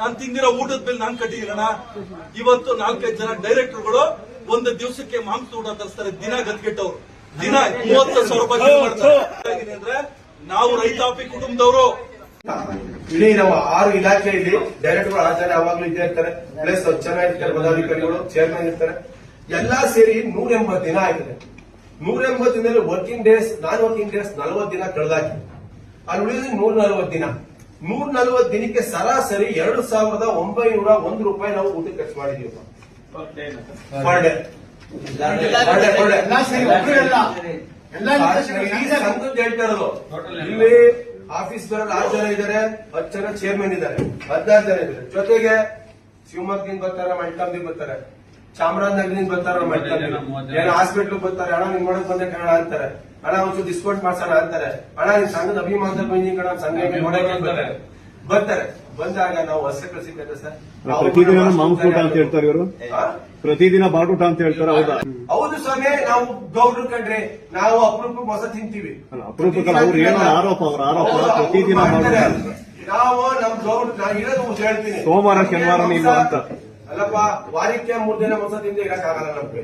ನಾನು ತಿಂದಿರೋ ಊಟದ ಬಿಲ್ ನಾನು ಕಟ್ಟಿದ್ದೀನಣ್ಣ. ಇವತ್ತು 4-5 ಜನ ಡೈರೆಕ್ಟರ್ಗಳು ಒಂದು ದಿವಸಕ್ಕೆ ಮಾಂಸ ಊಟ ತರಿಸ್ತಾರೆ. ದಿನ ಗದ್ಗೆಟ್ಟವ್ರು ದಿನ 30,000 ರೂಪಾಯಿ ಖರ್ಚು ಮಾಡ್ತಾರೆ. ಅಂದ್ರೆ ನಾವು ರೈತಾಪಿ ಕುಟುಂಬದವರು. ಇಡೀ ನಮ್ಮ 6 ಇಲಾಖೆಯಲ್ಲಿ ಡೈರೆಕ್ಟರ್ಗಳು 6 ಜನ ಯಾವಾಗ್ಲೂ ಇದ್ದೇ ಇರ್ತಾರೆ. ಪ್ಲಸ್ ಚೆನ್ನಾಗಿರ್ತಾರೆ, ಪದಾಧಿಕಾರಿಗಳು, ಚೇರ್ಮನ್ ಇರ್ತಾರೆ. ಎಲ್ಲಾ ಸೇರಿ 180 ದಿನ ಆಯ್ತದೆ. 180 ದಿನದಲ್ಲಿ ವರ್ಕಿಂಗ್ ಡೇಸ್, ನಾನ್ ವರ್ಕಿಂಗ್ ಡೇಸ್ 40 ದಿನ ಕಳೆದಾಕಿ ಅಲ್ಲಿ ಉಳಿದ 140 ದಿನ. 140 ದಿನಕ್ಕೆ ಸರಾಸರಿ 2,901 ರೂಪಾಯಿ ನಾವು ಊಟಕ್ಕೆ ಖರ್ಚು ಮಾಡಿದೀವಿ ಪರ್ ಡೇ. ಸಂಘದ ಹೇಳ್ತಾ ಇರೋದು. ಇಲ್ಲಿ ಆಫೀಸ್ ಬರೋದು 6 ಜನ ಇದ್ದಾರೆ, 10 ಜನ ಚೇರ್ಮನ್ ಇದ್ದಾರೆ, 16 ಜನ ಇದ್ದಾರೆ. ಜೊತೆಗೆ ಶಿವಮೊಗ್ಗದಿಂದ ಬರ್ತಾರೆ, ಮಲ್ಕಾಂಬಿಗೆ ಬರ್ತಾರೆ, ಚಾಮರಾಜನಗರದಿಂದ ಬರ್ತಾರೆ, ಏನೋ ಹಾಸ್ಪಿಟ್ಲ್ ಬರ್ತಾರೆ. ಅಣ್ಣ ನಿಮ್ ನೋಡಕ್ ಬಂದೆ ಕಣ ಅಂತಾರೆ. ಅಣ್ಣ ಒಂಚೂರು ಡಿಸ್ಕೌಂಟ್ ಮಾಡ್ಸೋಣ ಅಂತಾರೆ. ಅಣ್ಣ ನಿಮ್ ಸಂಘದ ಅಭಿಮಾನದ ಬಂದಿ ಕಣ ಸಂಘ ನೋಡಕ್ಕೆ ಬರ್ತಾರೆ. ಬಂದಾಗ ನಾವು ಹೊಸ ಕಳಿಸಿದ್ದೇವೆ ಸರ್. ಪ್ರತಿದಿನ ಮಾಂಸೂಟ ಅಂತ ಹೇಳ್ತಾರೆ ಇವರು, ಪ್ರತಿದಿನ ಬಾಟೂಟ ಅಂತ ಹೇಳ್ತಾರೆ. ಹೌದಾ? ಹೌದು ಸ್ವಾಮಿ, ನಾವು ಗೌಡ್ರು ಕಂಡ್ರೆ ನಾವು ಅಪರೂಪಕ್ಕೆ ಹೊಸ ತಿಂತೀವಿ. ಅಪರೂಪಕ್ಕೆ ಅವ್ರು ಏನೋ ಆರೋಪ, ಅವ್ರ ಆರೋಪ ಪ್ರತಿದಿನ ನಾವು ನಮ್ ಗೌಡ್ರು, ನಾನು ಇರೋದು ಹೇಳ್ತೀನಿ, ಸೋಮವಾರ ಶನಿವಾರ ಇಲ್ಲ ಅಂತ ಅಲ್ಲಪ್ಪ. ವಾರಕ್ಕೆ 3 ದಿನ ಹೊಸ ತಿಂದೆ ಇರಕ್ಕಾಗಲ್ಲ ನಮ್ಗೆ.